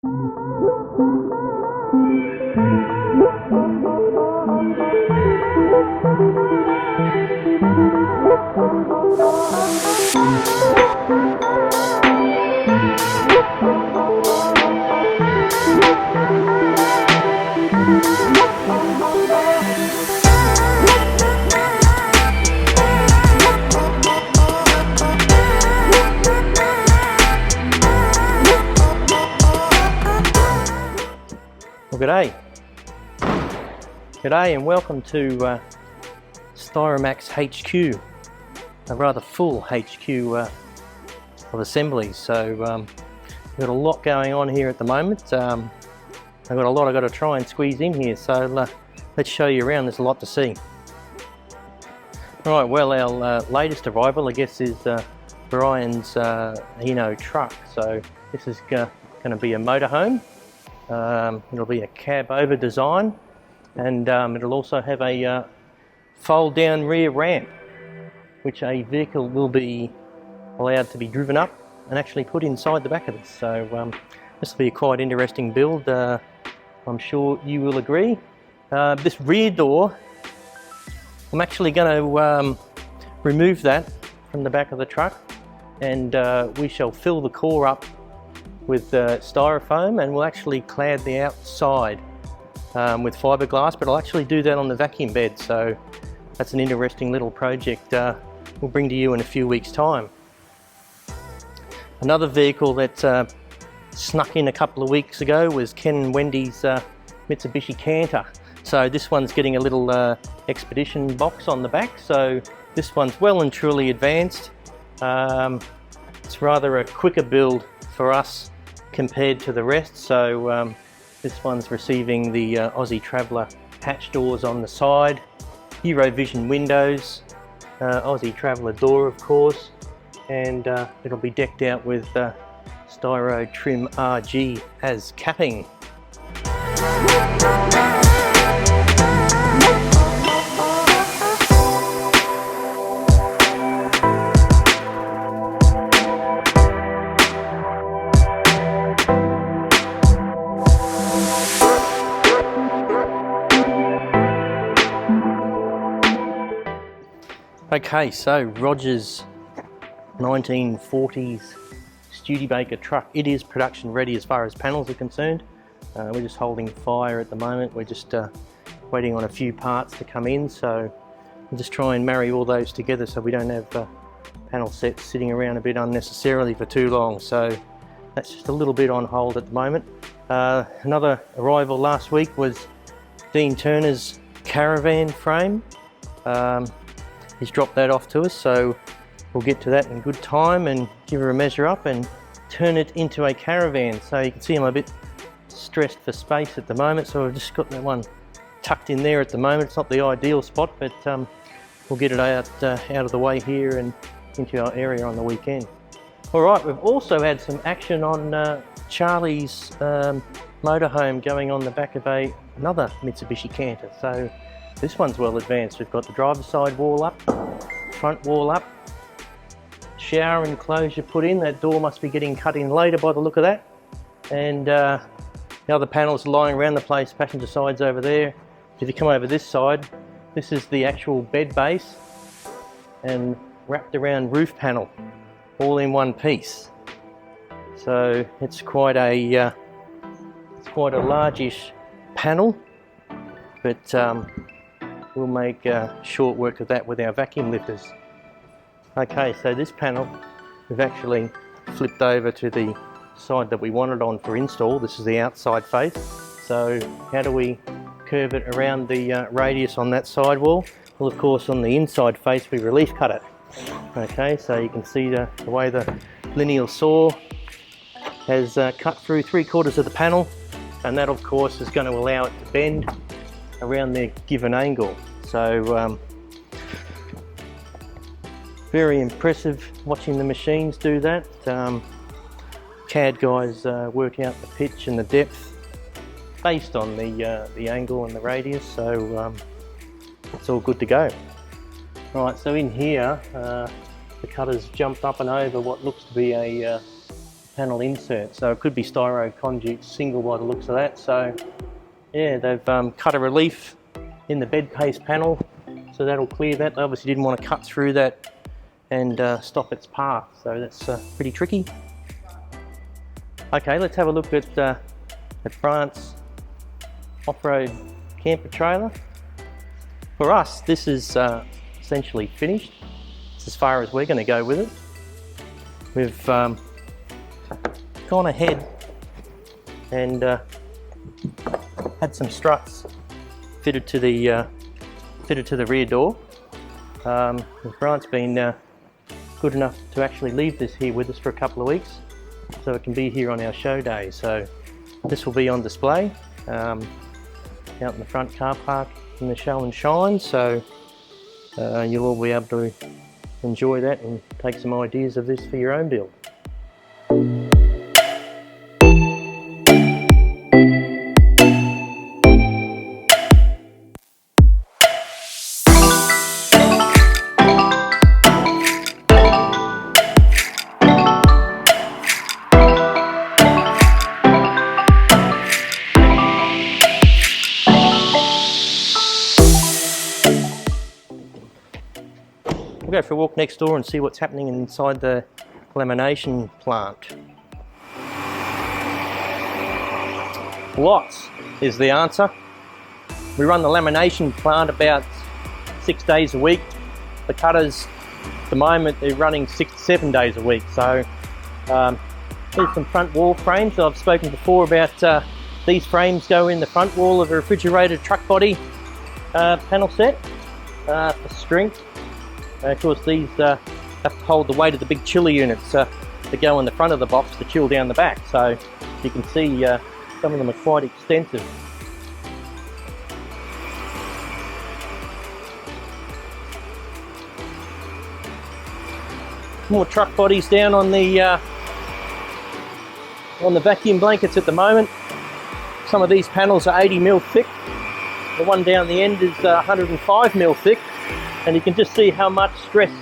Well, g'day and welcome to Styromax HQ, a rather full HQ of assemblies. So we've got a lot going on here at the moment. I've got a lot I've got to try and squeeze in here, so let's show you around. There's a lot to see. Right, well, our latest arrival, I guess, is Brian's Hino truck. So this is going to be a motorhome. It'll be a cab over design, and it'll also have a fold down rear ramp, which a vehicle will be allowed to be driven up and actually put inside the back of this. So this will be a quite interesting build, I'm sure you will agree. This rear door, I'm actually going to remove that from the back of the truck, and we shall fill the core up with styrofoam, and we'll actually clad the outside with fiberglass, but I'll actually do that on the vacuum bed. So that's an interesting little project we'll bring to you in a few weeks' time. Another vehicle that snuck in a couple of weeks ago was Ken and Wendy's Mitsubishi Canter. So this one's getting a little expedition box on the back, so this one's well and truly advanced. It's rather a quicker build for us compared to the rest. So this one's receiving the Aussie Traveller hatch doors on the side, Eurovision windows, Aussie Traveller door of course, and it'll be decked out with Styro Trim RG as capping. Okay, so Rogers 1940s Studebaker truck. It is production ready as far as panels are concerned. We're just holding fire at the moment. We're just waiting on a few parts to come in, so we'll just try and marry all those together so we don't have panel sets sitting around a bit unnecessarily for too long. So that's just a little bit on hold at the moment. Another arrival last week was Dean Turner's caravan frame. He's dropped that off to us, so we'll get to that in good time and give her a measure up and turn it into a caravan. So you can see I'm a bit stressed for space at the moment, so I've just got that one tucked in there at the moment. It's not the ideal spot, but we'll get it out of the way here and into our area on the weekend. All right, we've also had some action on Charlie's motorhome going on the back of another Mitsubishi Canter. So this one's well advanced. We've got the driver's side wall up, front wall up, shower enclosure put in. That door must be getting cut in later by the look of that. And the other panels are lying around the place, passenger side's over there. If you come over this side, this is the actual bed base and wrapped around roof panel, all in one piece. So it's quite a largish panel, but we'll make short work of that with our vacuum lifters. Okay, so this panel we've actually flipped over to the side that we wanted on for install. This is the outside face. So how do we curve it around the radius on that side wall? Well, of course, on the inside face we relief cut it. Okay, so you can see the way the lineal saw has cut through 3/4 of the panel, and that of course is going to allow it to bend around their given angle. So very impressive watching the machines do that. CAD guys work out the pitch and the depth based on the angle and the radius, so it's all good to go. Right, so in here the cutter's jumped up and over what looks to be a panel insert. So it could be styro conduit single by the looks of that. So yeah, they've cut a relief in the bed paste panel, so that'll clear that. They obviously didn't want to cut through that and stop its path, so that's pretty tricky. Okay, let's have a look at Brant's off-road camper trailer. For us, this is essentially finished. It's as far as we're going to go with it. We've gone ahead and had some struts fitted to the rear door. Brant's been good enough to actually leave this here with us for a couple of weeks, so it can be here on our show day. So this will be on display out in the front car park in the show and shine. So you'll all be able to enjoy that and take some ideas of this for your own build. We'll go for a walk next door and see what's happening inside the lamination plant. Lots is the answer. We run the lamination plant about 6 days a week. The cutters, at the moment, they're running 6 to 7 days a week. So here's some front wall frames. I've spoken before about these frames go in the front wall of a refrigerated truck body panel set for strength. Of course, these have to hold the weight of the big chiller units that go in the front of the box to chill down the back. So you can see some of them are quite extensive. More truck bodies down on the vacuum blankets at the moment. Some of these panels are 80mm thick. The one down the end is 105mm thick. And you can just see how much stress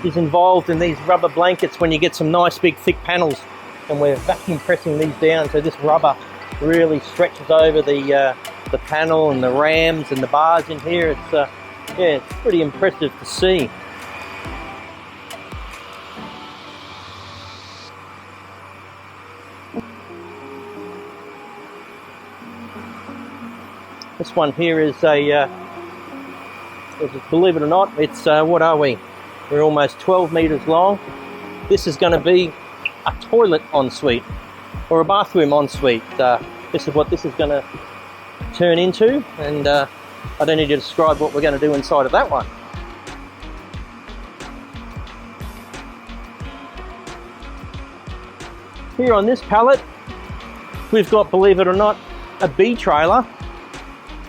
is involved in these rubber blankets when you get some nice big thick panels, and we're vacuum pressing these down, so this rubber really stretches over the panel and the rams and the bars in here. It's yeah, it's pretty impressive to see. This one here is believe it or not, it's what are we? We're almost 12 meters long. This is going to be a toilet ensuite or a bathroom ensuite. This is what this is going to turn into, and I don't need to describe what we're going to do inside of that one. Here on this pallet, we've got, believe it or not, a B trailer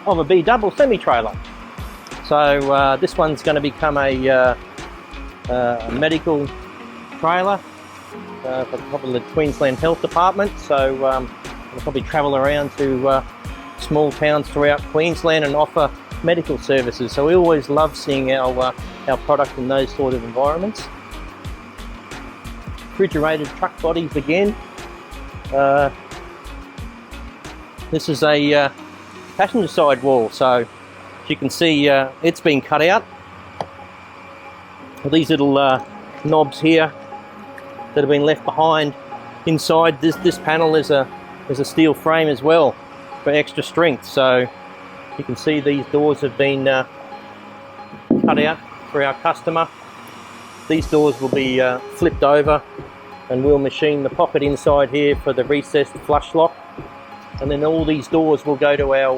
of a B double semi trailer. So this one's going to become a medical trailer for probably the Queensland Health Department. So we'll probably travel around to small towns throughout Queensland and offer medical services. So we always love seeing our product in those sort of environments. Refrigerated truck bodies again. This is a passenger side wall. So as you can see, it's been cut out. These little knobs here that have been left behind inside this panel is a steel frame as well for extra strength. So you can see these doors have been cut out for our customer. These doors will be flipped over, and we'll machine the pocket inside here for the recessed flush lock. And then all these doors will go to our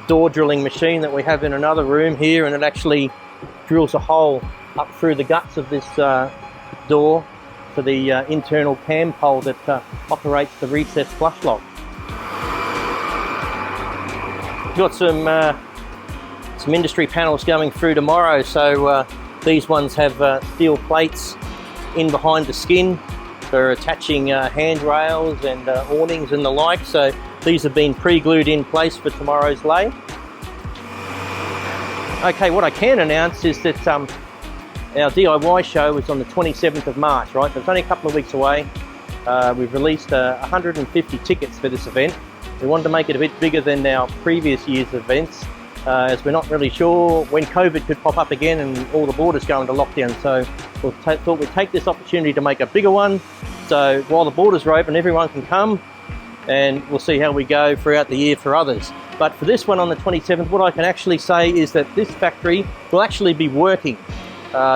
door drilling machine that we have in another room here, and it actually drills a hole up through the guts of this door for the internal cam pole that operates the recessed flush lock. We've got some industry panels going through tomorrow, so these ones have steel plates in behind the skin for attaching handrails and awnings and the like. So these have been pre-glued in place for tomorrow's lay. Okay, what I can announce is that our DIY show is on the 27th of March, right? So it's only a couple of weeks away. We've released 150 tickets for this event. We wanted to make it a bit bigger than our previous year's events, as we're not really sure when COVID could pop up again and all the borders go into lockdown. So we thought we'd take this opportunity to make a bigger one. So while the borders are open, everyone can come, and we'll see how we go throughout the year for others. But for this one on the 27th, what I can actually say is that this factory will actually be working.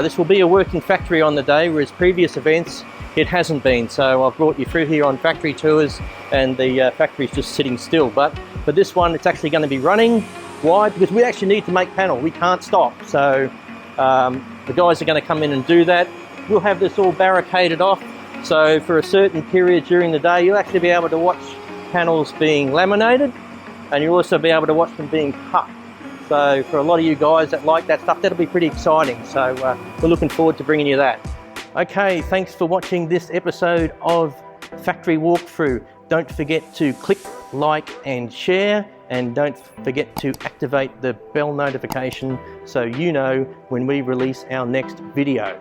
This will be a working factory on the day, whereas previous events it hasn't been. So I've brought you through here on factory tours, and the factory's just sitting still. But for this one, it's actually going to be running. Why? Because we actually need to make panel. We can't stop. So the guys are going to come in and do that. We'll have this all barricaded off. So for a certain period during the day, you'll actually be able to watch panels being laminated, and you'll also be able to watch them being cut. So for a lot of you guys that like that stuff, that'll be pretty exciting. So we're looking forward to bringing you that. Okay, thanks for watching this episode of Factory Walkthrough. Don't forget to click like and share, and don't forget to activate the bell notification so you know when we release our next video.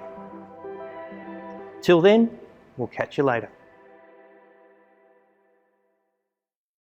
Till then, we'll catch you later.